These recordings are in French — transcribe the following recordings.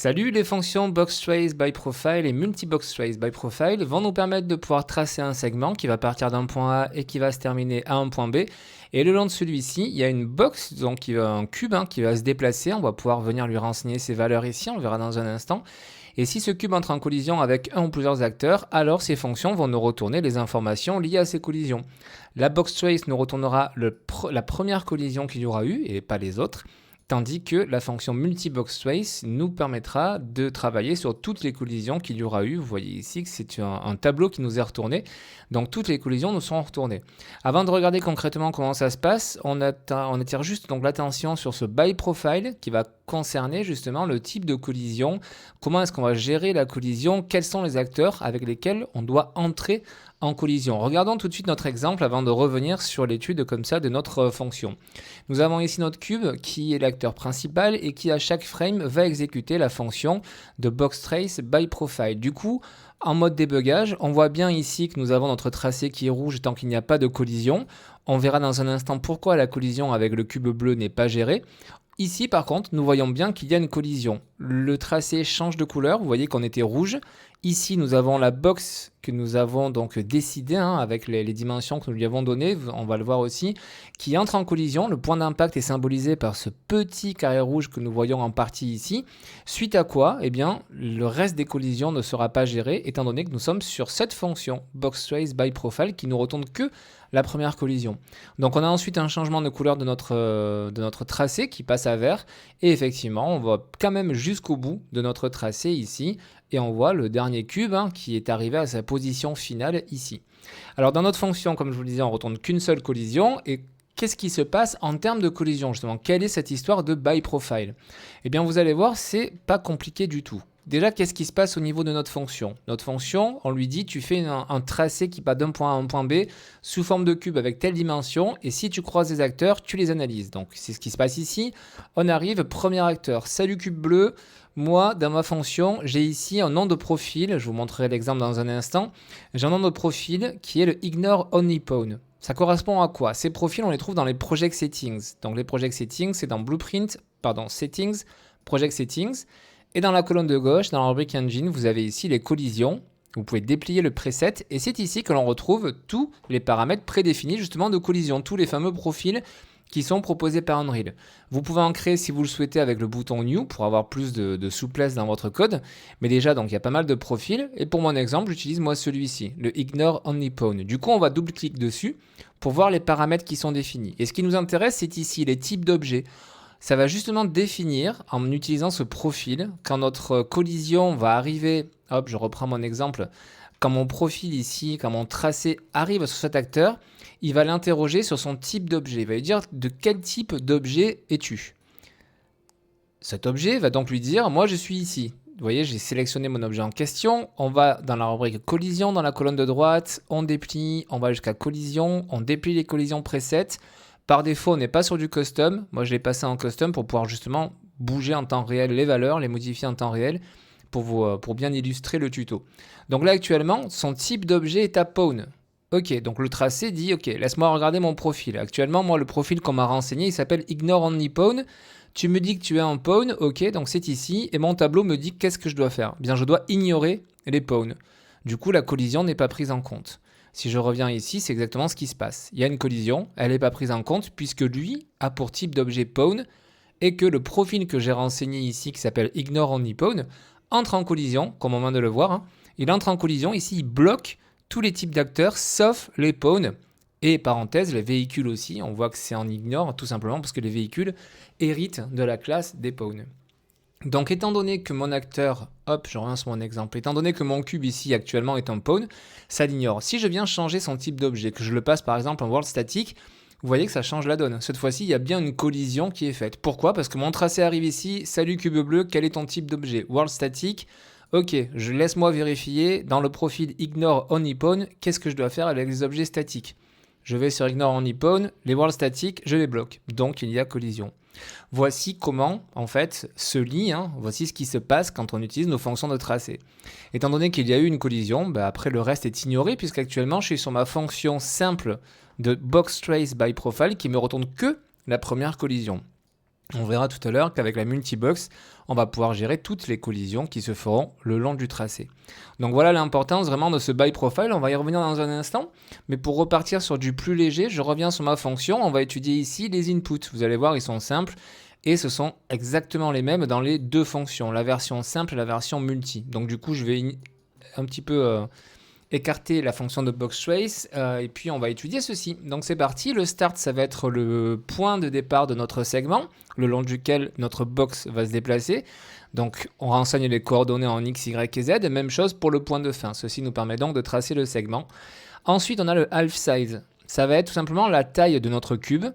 Salut, les fonctions boxTraceByProfile et multiboxTraceByProfile vont nous permettre de pouvoir tracer un segment qui va partir d'un point A et qui va se terminer à un point B. Et le long de celui-ci, il y a une box, donc un cube qui va se déplacer. On va pouvoir venir lui renseigner ses valeurs ici, on le verra dans un instant. Et si ce cube entre en collision avec un ou plusieurs acteurs, alors ces fonctions vont nous retourner les informations liées à ces collisions. La boxTrace nous retournera la première collision qu'il y aura eu et pas les autres. Tandis que la fonction multiboxTrace nous permettra de travailler sur toutes les collisions qu'il y aura eu. Vous voyez ici que c'est un tableau qui nous est retourné. Donc toutes les collisions nous sont retournées. Avant de regarder concrètement comment ça se passe, on attire juste donc l'attention sur ce byProfile qui va concerner justement le type de collision. Comment est-ce qu'on va gérer la collision? Quels sont les acteurs avec lesquels on doit entrer en collision? Regardons tout de suite notre exemple avant de revenir sur l'étude comme ça de notre fonction. Nous avons ici notre cube qui est l'acteur principal et qui à chaque frame va exécuter la fonction de boxTraceByProfile. Du coup, en mode débugage, on voit bien ici que nous avons notre tracé qui est rouge tant qu'il n'y a pas de collision. On verra dans un instant pourquoi la collision avec le cube bleu n'est pas gérée. Ici, par contre, nous voyons bien qu'il y a une collision. Le tracé change de couleur, vous voyez qu'on était rouge. Ici, nous avons la box que nous avons donc décidée avec les dimensions que nous lui avons données, on va le voir aussi, qui entre en collision. Le point d'impact est symbolisé par ce petit carré rouge que nous voyons en partie ici. Suite à quoi, eh bien, le reste des collisions ne sera pas géré, étant donné que nous sommes sur cette fonction boxTraceByProfile qui nous retourne que la première collision. Donc on a ensuite un changement de couleur de notre tracé qui passe à vert, et effectivement, on va quand même jusqu'au bout de notre tracé ici, et on voit le dernier cube qui est arrivé à sa position finale ici. Alors dans notre fonction, comme je vous le disais, on ne retourne qu'une seule collision, et qu'est-ce qui se passe en termes de collision justement? Quelle est cette histoire de byProfile? Eh bien vous allez voir, c'est pas compliqué du tout. Déjà, qu'est-ce qui se passe au niveau de notre fonction? Notre fonction, on lui dit, tu fais un tracé qui va d'un point A à un point B sous forme de cube avec telle dimension, et si tu croises des acteurs, tu les analyses. Donc, c'est ce qui se passe ici. On arrive, premier acteur, salut cube bleu. Moi, dans ma fonction, j'ai ici un nom de profil. Je vous montrerai l'exemple dans un instant. J'ai un nom de profil qui est le ignore only pawn. Ça correspond à quoi? Ces profils, on les trouve dans les project settings. Donc, les project settings, c'est dans settings, project settings. Et dans la colonne de gauche, dans la rubrique Engine, vous avez ici les collisions. Vous pouvez déplier le preset et c'est ici que l'on retrouve tous les paramètres prédéfinis justement de collision, tous les fameux profils qui sont proposés par Unreal. Vous pouvez en créer si vous le souhaitez avec le bouton New pour avoir plus de souplesse dans votre code. Mais déjà, donc il y a pas mal de profils. Et pour mon exemple, j'utilise moi celui-ci, le Ignore Only Pawn. Du coup, on va double-cliquer dessus pour voir les paramètres qui sont définis. Et ce qui nous intéresse, c'est ici les types d'objets. Ça va justement définir, en utilisant ce profil, quand notre collision va arriver, hop, je reprends mon exemple, quand mon profil ici, quand mon tracé arrive sur cet acteur, il va l'interroger sur son type d'objet. Il va lui dire de quel type d'objet es-tu? Cet objet va donc lui dire, moi je suis ici. Vous voyez, j'ai sélectionné mon objet en question. On va dans la rubrique collision, dans la colonne de droite, on déplie, on va jusqu'à collision, on déplie les collisions presets. Par défaut, on n'est pas sur du custom. Moi, je l'ai passé en custom pour pouvoir justement bouger en temps réel les valeurs, les modifier en temps réel pour bien illustrer le tuto. Donc là, actuellement, son type d'objet est à pawn. Ok, donc le tracé dit, ok, laisse-moi regarder mon profil. Actuellement, moi, le profil qu'on m'a renseigné, il s'appelle Ignore Only Pawn. Tu me dis que tu es un pawn, ok, donc c'est ici. Et mon tableau me dit qu'est-ce que je dois faire? Bien, je dois ignorer les pawns. Du coup, la collision n'est pas prise en compte. Si je reviens ici, c'est exactement ce qui se passe. Il y a une collision, elle n'est pas prise en compte puisque lui a pour type d'objet pawn et que le profil que j'ai renseigné ici qui s'appelle Ignore Only Pawn entre en collision, comme on vient de le voir. Il entre en collision, ici il bloque tous les types d'acteurs sauf les pawns et parenthèse les véhicules aussi. On voit que c'est en ignore tout simplement parce que les véhicules héritent de la classe des pawns. Donc étant donné que mon acteur, hop, je reviens sur mon exemple, étant donné que mon cube ici actuellement est un pawn, ça l'ignore. Si je viens changer son type d'objet, que je le passe par exemple en world static, vous voyez que ça change la donne. Cette fois-ci, il y a bien une collision qui est faite. Pourquoi? Parce que mon tracé arrive ici, salut cube bleu, quel est ton type d'objet? World static, ok, je laisse-moi vérifier dans le profil Ignore Only Pawn, qu'est-ce que je dois faire avec les objets statiques? Je vais sur Ignore Only Pawn, les world statiques, je les bloque. Donc il y a collision. Voici comment, en fait, se lie, voici ce qui se passe quand on utilise nos fonctions de tracé. Étant donné qu'il y a eu une collision, après le reste est ignoré puisqu'actuellement je suis sur ma fonction simple de boxTraceByProfile qui me retourne que la première collision. On verra tout à l'heure qu'avec la multibox, on va pouvoir gérer toutes les collisions qui se feront le long du tracé. Donc voilà l'importance vraiment de ce by profile, on va y revenir dans un instant. Mais pour repartir sur du plus léger, je reviens sur ma fonction, on va étudier ici les inputs. Vous allez voir, ils sont simples et ce sont exactement les mêmes dans les deux fonctions, la version simple et la version multi. Donc du coup, je vais un petit peu écarter la fonction de boxTrace et puis on va étudier ceci. Donc c'est parti, le start ça va être le point de départ de notre segment, le long duquel notre box va se déplacer. Donc on renseigne les coordonnées en x, y et z, et même chose pour le point de fin. Ceci nous permet donc de tracer le segment. Ensuite on a le half size, ça va être tout simplement la taille de notre cube.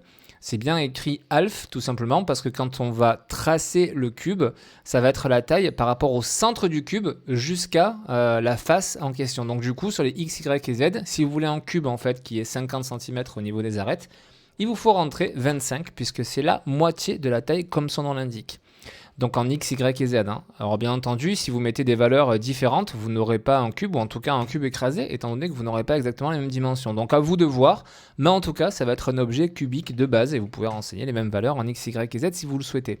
C'est bien écrit half tout simplement parce que quand on va tracer le cube, ça va être la taille par rapport au centre du cube jusqu'à la face en question. Donc du coup sur les x, y et z, si vous voulez un cube en fait qui est 50 cm au niveau des arêtes, il vous faut rentrer 25 puisque c'est la moitié de la taille comme son nom l'indique. Donc en x, y et z. Alors bien entendu, si vous mettez des valeurs différentes, vous n'aurez pas un cube, ou en tout cas un cube écrasé, étant donné que vous n'aurez pas exactement les mêmes dimensions. Donc à vous de voir, mais en tout cas, ça va être un objet cubique de base, et vous pouvez renseigner les mêmes valeurs en x, y et z si vous le souhaitez.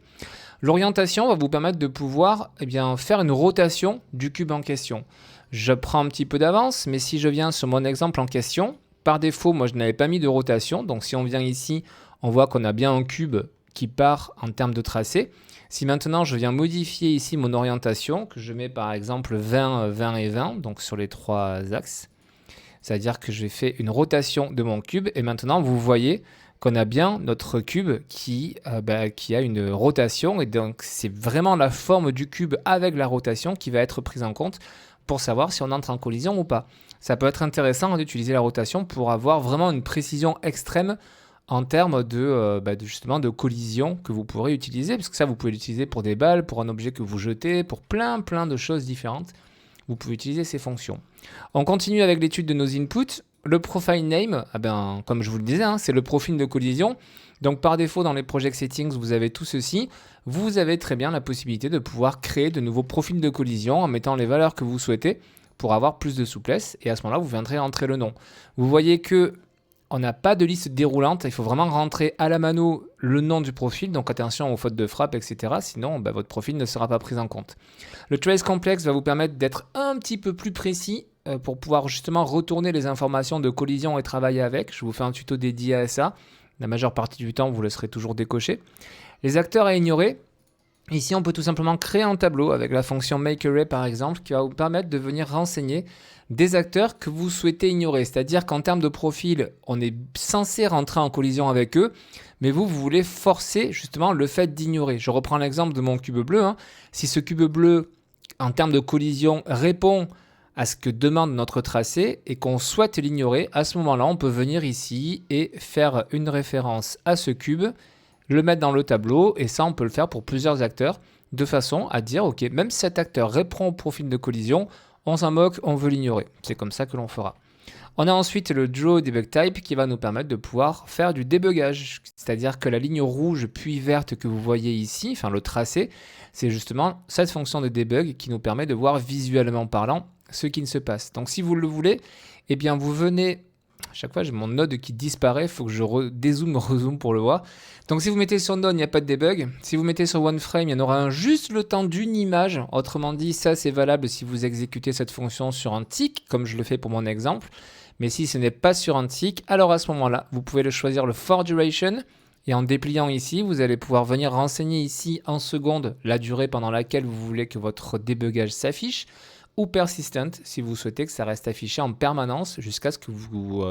L'orientation va vous permettre de pouvoir faire une rotation du cube en question. Je prends un petit peu d'avance, mais si je viens sur mon exemple en question, par défaut, moi je n'avais pas mis de rotation, donc si on vient ici, on voit qu'on a bien un cube qui part en termes de tracé. Si maintenant je viens modifier ici mon orientation, que je mets par exemple 20, 20 et 20, donc sur les trois axes, c'est-à-dire que j'ai fait une rotation de mon cube, et maintenant vous voyez qu'on a bien notre cube qui a une rotation, et donc c'est vraiment la forme du cube avec la rotation qui va être prise en compte pour savoir si on entre en collision ou pas. Ça peut être intéressant d'utiliser la rotation pour avoir vraiment une précision extrême en termes justement de collision que vous pourrez utiliser, parce que ça vous pouvez l'utiliser pour des balles, pour un objet que vous jetez, pour plein de choses différentes. Vous pouvez utiliser ces fonctions. On continue avec l'étude de nos inputs. Le profile name, comme je vous le disais, c'est le profil de collision. Donc par défaut dans les project settings, vous avez tout ceci. Vous avez très bien la possibilité de pouvoir créer de nouveaux profils de collision en mettant les valeurs que vous souhaitez pour avoir plus de souplesse. Et à ce moment-là, vous viendrez entrer le nom. Vous voyez que on n'a pas de liste déroulante, il faut vraiment rentrer à la mano le nom du profil, donc attention aux fautes de frappe, etc. Sinon, votre profil ne sera pas pris en compte. Le trace complex va vous permettre d'être un petit peu plus précis pour pouvoir justement retourner les informations de collision et travailler avec. Je vous fais un tuto dédié à ça. La majeure partie du temps, vous laisserez toujours décocher. Les acteurs à ignorer. Ici, on peut tout simplement créer un tableau avec la fonction makeArray par exemple, qui va vous permettre de venir renseigner des acteurs que vous souhaitez ignorer. C'est-à-dire qu'en termes de profil, on est censé rentrer en collision avec eux, mais vous voulez forcer justement le fait d'ignorer. Je reprends l'exemple de mon cube bleu. Si ce cube bleu, en termes de collision, répond à ce que demande notre tracé et qu'on souhaite l'ignorer, à ce moment-là, on peut venir ici et faire une référence à ce cube, le mettre dans le tableau, et ça, on peut le faire pour plusieurs acteurs, de façon à dire, ok, même si cet acteur répond au profil de collision, on s'en moque, on veut l'ignorer. C'est comme ça que l'on fera. On a ensuite le Draw Debug Type qui va nous permettre de pouvoir faire du débugage. C'est-à-dire que la ligne rouge puis verte que vous voyez ici, enfin le tracé, c'est justement cette fonction de debug qui nous permet de voir visuellement parlant ce qui ne se passe. Donc si vous le voulez, eh bien vous venez... À chaque fois, j'ai mon node qui disparaît, il faut que je dézoome, rezoome pour le voir. Donc si vous mettez sur node, il n'y a pas de debug. Si vous mettez sur OneFrame, il y en aura juste le temps d'une image. Autrement dit, ça c'est valable si vous exécutez cette fonction sur un tick, comme je le fais pour mon exemple. Mais si ce n'est pas sur un tick, alors à ce moment-là, vous pouvez le choisir le for duration. Et en dépliant ici, vous allez pouvoir venir renseigner ici en secondes la durée pendant laquelle vous voulez que votre débugage s'affiche, ou persistent si vous souhaitez que ça reste affiché en permanence jusqu'à ce que vous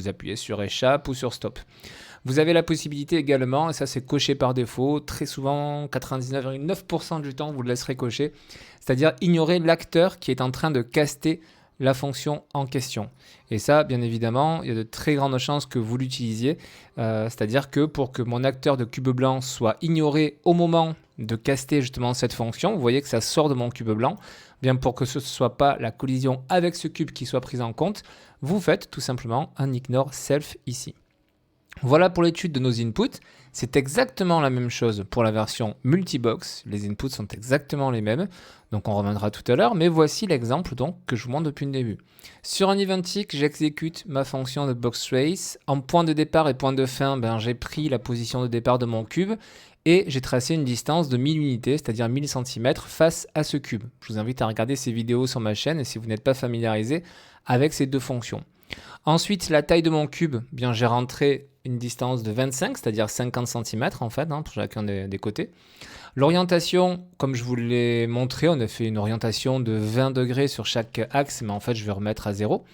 appuyez sur échappe ou sur stop. Vous avez la possibilité également, et ça c'est coché par défaut, très souvent 99,9% du temps vous le laisserez cocher, c'est-à-dire ignorer l'acteur qui est en train de caster la fonction en question. Et ça, bien évidemment, il y a de très grandes chances que vous l'utilisiez, c'est-à-dire que pour que mon acteur de cube blanc soit ignoré au moment de caster justement cette fonction, vous voyez que ça sort de mon cube blanc, bien pour que ce ne soit pas la collision avec ce cube qui soit prise en compte, vous faites tout simplement un ignore self ici. Voilà pour l'étude de nos inputs. C'est exactement la même chose pour la version multibox. Les inputs sont exactement les mêmes. Donc on reviendra tout à l'heure. Mais voici l'exemple donc que je vous montre depuis le début. Sur un event tick, j'exécute ma fonction de boxTrace. En point de départ et point de fin, j'ai pris la position de départ de mon cube. et j'ai tracé une distance de 1000 unités, c'est-à-dire 1000 cm face à ce cube. Je vous invite à regarder ces vidéos sur ma chaîne si vous n'êtes pas familiarisé avec ces deux fonctions. Ensuite, la taille de mon cube, bien j'ai rentré une distance de 25, c'est-à-dire 50 cm en fait, pour chacun des côtés. L'orientation, comme je vous l'ai montré, on a fait une orientation de 20 degrés sur chaque axe, mais en fait je vais remettre à 0.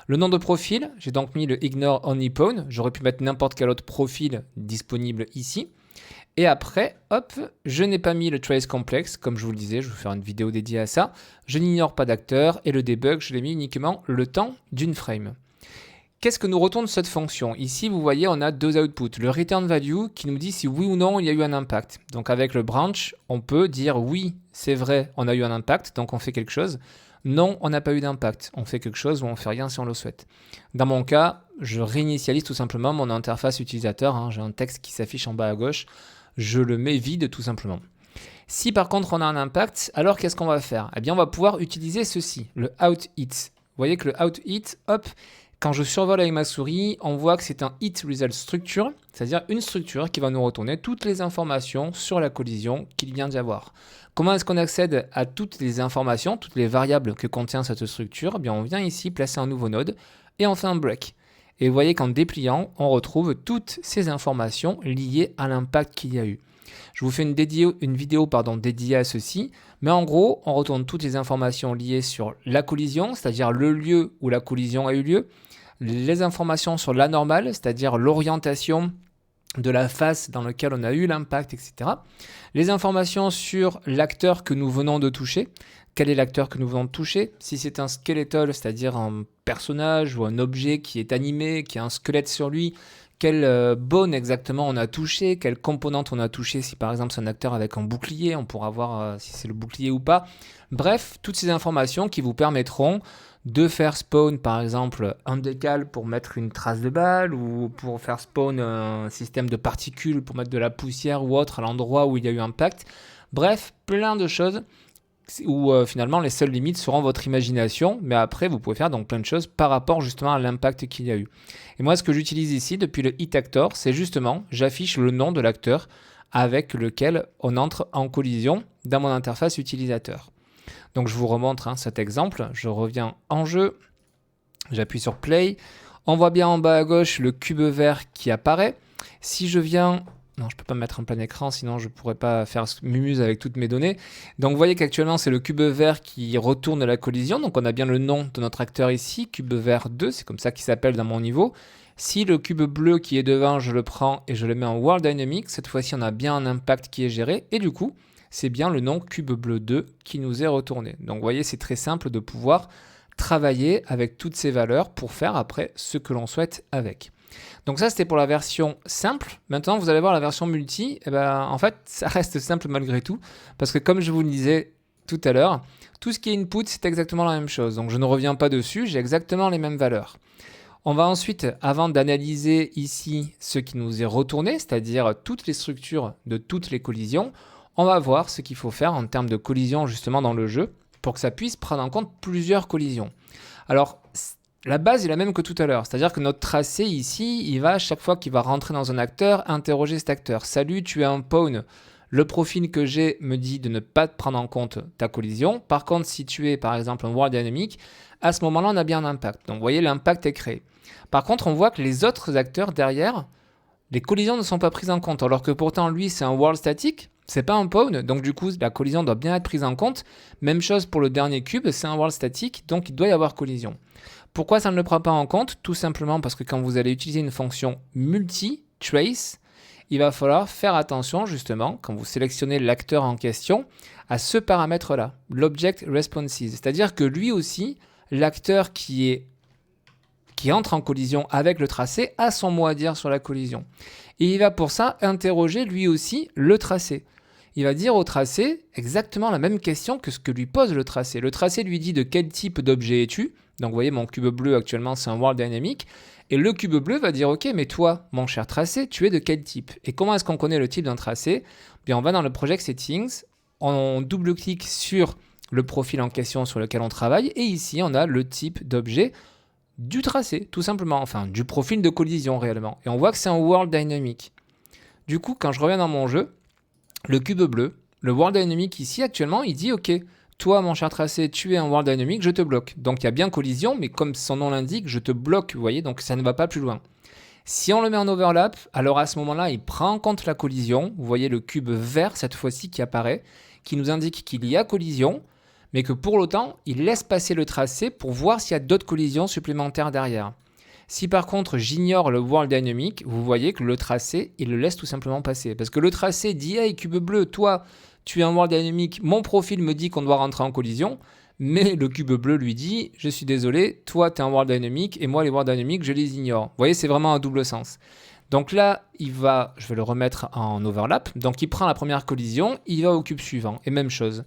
Le nom de profil, j'ai donc mis le Ignore Only Pawn. J'aurais pu mettre n'importe quel autre profil disponible ici. Et après, hop, je n'ai pas mis le trace complex, comme je vous le disais, je vais vous faire une vidéo dédiée à ça. Je n'ignore pas d'acteur et le debug, je l'ai mis uniquement le temps d'une frame. Qu'est-ce que nous retourne cette fonction? Ici, vous voyez, on a deux outputs. Le return value qui nous dit si oui ou non il y a eu un impact. Donc avec le branch, on peut dire oui, c'est vrai, on a eu un impact, donc on fait quelque chose. Non, on n'a pas eu d'impact, on fait quelque chose ou on fait rien si on le souhaite. Dans mon cas, je réinitialise tout simplement mon interface utilisateur. J'ai un texte qui s'affiche en bas à gauche. Je le mets vide tout simplement. Si par contre on a un impact, alors qu'est-ce qu'on va faire? Eh bien on va pouvoir utiliser ceci, le outIt. Vous voyez que le outIt, hop, quand je survole avec ma souris, on voit que c'est un hitResult structure, c'est-à-dire une structure qui va nous retourner toutes les informations sur la collision qu'il vient d'y avoir. Comment est-ce qu'on accède à toutes les informations, toutes les variables que contient cette structure? Eh bien on vient ici placer un nouveau node et on fait un break. Et vous voyez qu'en dépliant, on retrouve toutes ces informations liées à l'impact qu'il y a eu. Je vous fais une vidéo dédiée à ceci, mais en gros, on retourne toutes les informations liées sur la collision, c'est-à-dire le lieu où la collision a eu lieu, les informations sur l'anormal, c'est-à-dire l'orientation de la face dans laquelle on a eu l'impact, etc. Les informations sur l'acteur que nous venons de toucher. Quel est l'acteur que nous venons de toucher? Si c'est un skeletal, c'est-à-dire un personnage ou un objet qui est animé, qui a un squelette sur lui, quelle bone exactement on a touché, quelle composante on a touché, si par exemple c'est un acteur avec un bouclier, on pourra voir si c'est le bouclier ou pas. Bref, toutes ces informations qui vous permettront de faire spawn par exemple un décal pour mettre une trace de balle ou pour faire spawn un système de particules pour mettre de la poussière ou autre à l'endroit où il y a eu impact. Bref, plein de choses où finalement les seules limites seront votre imagination, mais après vous pouvez faire donc plein de choses par rapport justement à l'impact qu'il y a eu. Et moi ce que j'utilise ici depuis le hitActor, c'est justement j'affiche le nom de l'acteur avec lequel on entre en collision dans mon interface utilisateur. Donc je vous remontre cet exemple, je reviens en jeu, j'appuie sur play, on voit bien en bas à gauche le cube vert qui apparaît. Si je viens... Non, je ne peux pas me mettre en plein écran, sinon je ne pourrais pas faire mumuse avec toutes mes données. Donc vous voyez qu'actuellement c'est le cube vert qui retourne la collision, donc on a bien le nom de notre acteur ici, cube vert 2, c'est comme ça qu'il s'appelle dans mon niveau. Si le cube bleu qui est devant, je le prends et je le mets en World Dynamic, cette fois-ci on a bien un impact qui est géré, et du coup c'est bien le nom cube bleu 2 qui nous est retourné. Donc vous voyez, c'est très simple de pouvoir travailler avec toutes ces valeurs pour faire après ce que l'on souhaite avec. Donc ça c'était pour la version simple. Maintenant vous allez voir la version multi, et en fait ça reste simple malgré tout, parce que comme je vous le disais tout à l'heure, tout ce qui est input c'est exactement la même chose, donc je ne reviens pas dessus, j'ai exactement les mêmes valeurs. On va ensuite, avant d'analyser ici ce qui nous est retourné, c'est-à-dire toutes les structures de toutes les collisions, on va voir ce qu'il faut faire en termes de collision justement dans le jeu pour que ça puisse prendre en compte plusieurs collisions. Alors, la base est la même que tout à l'heure, c'est-à-dire que notre tracé ici, il va, chaque fois qu'il va rentrer dans un acteur, interroger cet acteur. Salut, tu es un pawn. Le profil que j'ai me dit de ne pas prendre en compte ta collision. Par contre, si tu es par exemple un World Dynamic, à ce moment-là, on a bien un impact. Donc, vous voyez, l'impact est créé. Par contre, on voit que les autres acteurs derrière, les collisions ne sont pas prises en compte, alors que pourtant, lui, c'est un World Static. C'est pas un pawn, donc du coup la collision doit bien être prise en compte. Même chose pour le dernier cube, c'est un world static, donc il doit y avoir collision. Pourquoi ça ne le prend pas en compte? Tout simplement parce que quand vous allez utiliser une fonction multi-trace, il va falloir faire attention justement, quand vous sélectionnez l'acteur en question, à ce paramètre-là, l'object responses. C'est-à-dire que lui aussi, l'acteur qui entre en collision avec le tracé a son mot à dire sur la collision. Et il va pour ça interroger lui aussi le tracé. Il va dire au tracé exactement la même question que ce que lui pose le tracé. Le tracé lui dit de quel type d'objet es-tu? Donc vous voyez, mon cube bleu actuellement c'est un World Dynamic. Et le cube bleu va dire ok, mais toi, mon cher tracé, tu es de quel type? Et comment est-ce qu'on connaît le type d'un tracé? Bien, on va dans le Project Settings, on double-clique sur le profil en question sur lequel on travaille. Et ici, on a le type d'objet du tracé, tout simplement, enfin du profil de collision réellement. Et on voit que c'est un World Dynamic. Du coup, quand je reviens dans mon jeu, le cube bleu, le World Dynamic ici actuellement, il dit ok, toi mon cher tracé, tu es un World Dynamic, je te bloque. Donc il y a bien collision, mais comme son nom l'indique, je te bloque, vous voyez, donc ça ne va pas plus loin. Si on le met en overlap, alors à ce moment-là, il prend en compte la collision. Vous voyez le cube vert cette fois-ci qui apparaît, qui nous indique qu'il y a collision, mais que pour l'autant, il laisse passer le tracé pour voir s'il y a d'autres collisions supplémentaires derrière. Si par contre j'ignore le World Dynamic, vous voyez que le tracé, il le laisse tout simplement passer. Parce que le tracé dit « Hey, cube bleu, toi, tu es un World Dynamic, mon profil me dit qu'on doit rentrer en collision », mais le cube bleu lui dit « Je suis désolé, toi, tu es un World Dynamic, et moi, les World Dynamic, je les ignore. » Vous voyez, c'est vraiment un double sens. Donc là, je vais le remettre en overlap. Donc il prend la première collision, il va au cube suivant. Et même chose.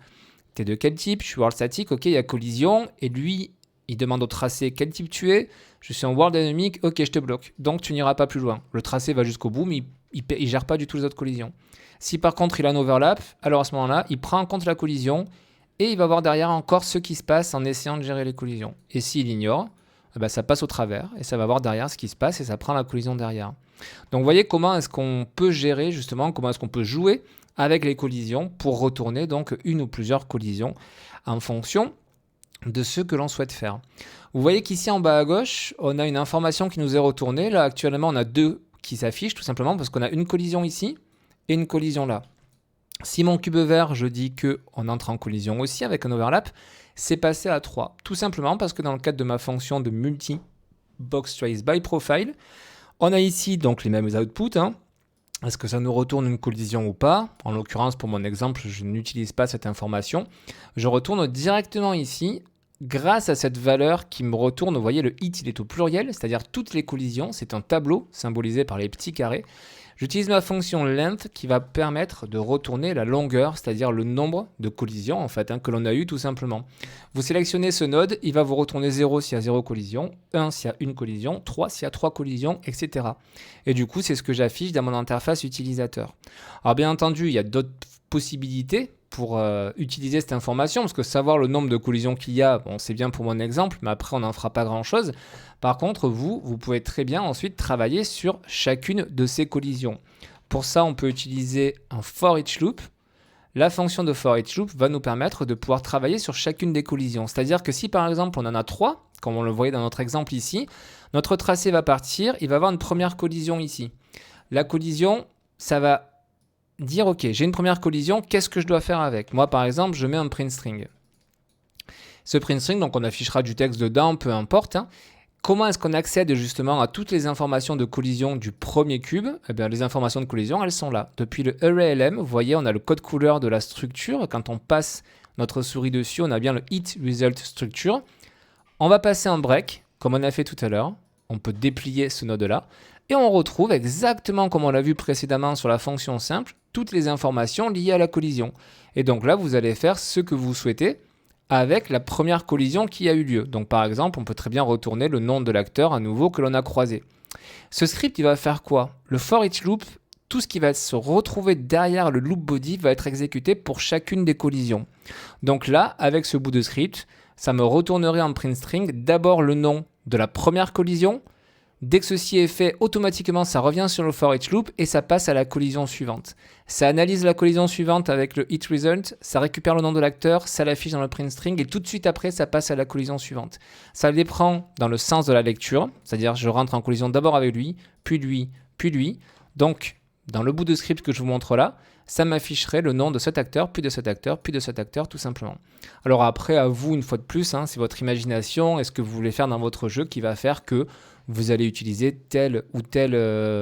T'es de quel type? Je suis World Static, ok, il y a collision. Et lui, il demande au tracé quel type tu es. Je suis en World Dynamic, ok, je te bloque. Donc tu n'iras pas plus loin. Le tracé va jusqu'au bout, mais il ne gère pas du tout les autres collisions. Si par contre il a un overlap, alors à ce moment-là, il prend en compte la collision et il va voir derrière encore ce qui se passe en essayant de gérer les collisions. Et s'il ignore, ça passe au travers et ça va voir derrière ce qui se passe et ça prend la collision derrière. Donc vous voyez comment est-ce qu'on peut gérer justement, comment est-ce qu'on peut jouer avec les collisions pour retourner donc une ou plusieurs collisions en fonction de ce que l'on souhaite faire. Vous voyez qu'ici en bas à gauche, on a une information qui nous est retournée. Là actuellement on a deux qui s'affichent tout simplement parce qu'on a une collision ici et une collision là. Si mon cube vert, je dis qu'on entre en collision aussi avec un overlap, c'est passé à 3. Tout simplement parce que dans le cadre de ma fonction de multi-box-trace-by-profile, on a ici donc les mêmes outputs. Est-ce que ça nous retourne une collision ou pas? En l'occurrence, pour mon exemple, je n'utilise pas cette information. Je retourne directement ici grâce à cette valeur qui me retourne. Vous voyez, le hit, il est au pluriel, c'est-à-dire toutes les collisions. C'est un tableau symbolisé par les petits carrés. J'utilise ma fonction length qui va permettre de retourner la longueur, c'est-à-dire le nombre de collisions en fait, que l'on a eu tout simplement. Vous sélectionnez ce node, il va vous retourner 0 s'il y a 0 collision, 1 s'il y a 1 collision, 3 s'il y a 3 collisions, etc. Et du coup, c'est ce que j'affiche dans mon interface utilisateur. Alors bien entendu, il y a d'autres possibilités pour utiliser cette information, parce que savoir le nombre de collisions qu'il y a, bon, c'est bien pour mon exemple, mais après on n'en fera pas grand-chose. Par contre, vous pouvez très bien ensuite travailler sur chacune de ces collisions. Pour ça, on peut utiliser un for each loop. La fonction de for each loop va nous permettre de pouvoir travailler sur chacune des collisions. C'est-à-dire que si par exemple on en a 3, comme on le voyait dans notre exemple ici, notre tracé va partir, il va avoir une première collision ici. La collision, ça va dire ok, j'ai une première collision, qu'est-ce que je dois faire avec? Moi par exemple, je mets un print string. Ce print string, donc on affichera du texte dedans, peu importe. Comment est-ce qu'on accède justement à toutes les informations de collision du premier cube? Eh bien, les informations de collision, elles sont là. Depuis le ArrayLM, vous voyez, on a le code couleur de la structure. Quand on passe notre souris dessus, on a bien le hit result structure. On va passer un break, comme on a fait tout à l'heure. On peut déplier ce node-là. Et on retrouve exactement comme on l'a vu précédemment sur la fonction simple, toutes les informations liées à la collision. Et donc là, vous allez faire ce que vous souhaitez avec la première collision qui a eu lieu. Donc par exemple, on peut très bien retourner le nom de l'acteur à nouveau que l'on a croisé. Ce script, il va faire quoi? Le for each loop, tout ce qui va se retrouver derrière le loop body va être exécuté pour chacune des collisions. Donc là, avec ce bout de script, ça me retournerait en print string d'abord le nom de la première collision. Dès que ceci est fait, automatiquement, ça revient sur le for each loop et ça passe à la collision suivante. Ça analyse la collision suivante avec le hit result, ça récupère le nom de l'acteur, ça l'affiche dans le print string et tout de suite après, ça passe à la collision suivante. Ça les prend dans le sens de la lecture, c'est-à-dire je rentre en collision d'abord avec lui, puis lui, puis lui. Donc, dans le bout de script que je vous montre là, ça m'afficherait le nom de cet acteur, puis de cet acteur, puis de cet acteur, tout simplement. Alors après, à vous, une fois de plus, c'est votre imagination et ce que vous voulez faire dans votre jeu qui va faire que vous allez utiliser telle ou telle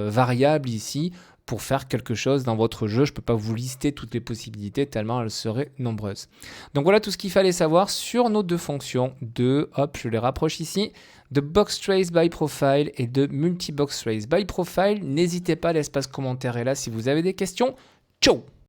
variable ici pour faire quelque chose dans votre jeu. Je ne peux pas vous lister toutes les possibilités tellement elles seraient nombreuses. Donc voilà tout ce qu'il fallait savoir sur nos deux fonctions de, hop, je les rapproche ici, de box trace by profile et de multi box trace by profile. N'hésitez pas, l'espace commentaire est là si vous avez des questions. Ciao!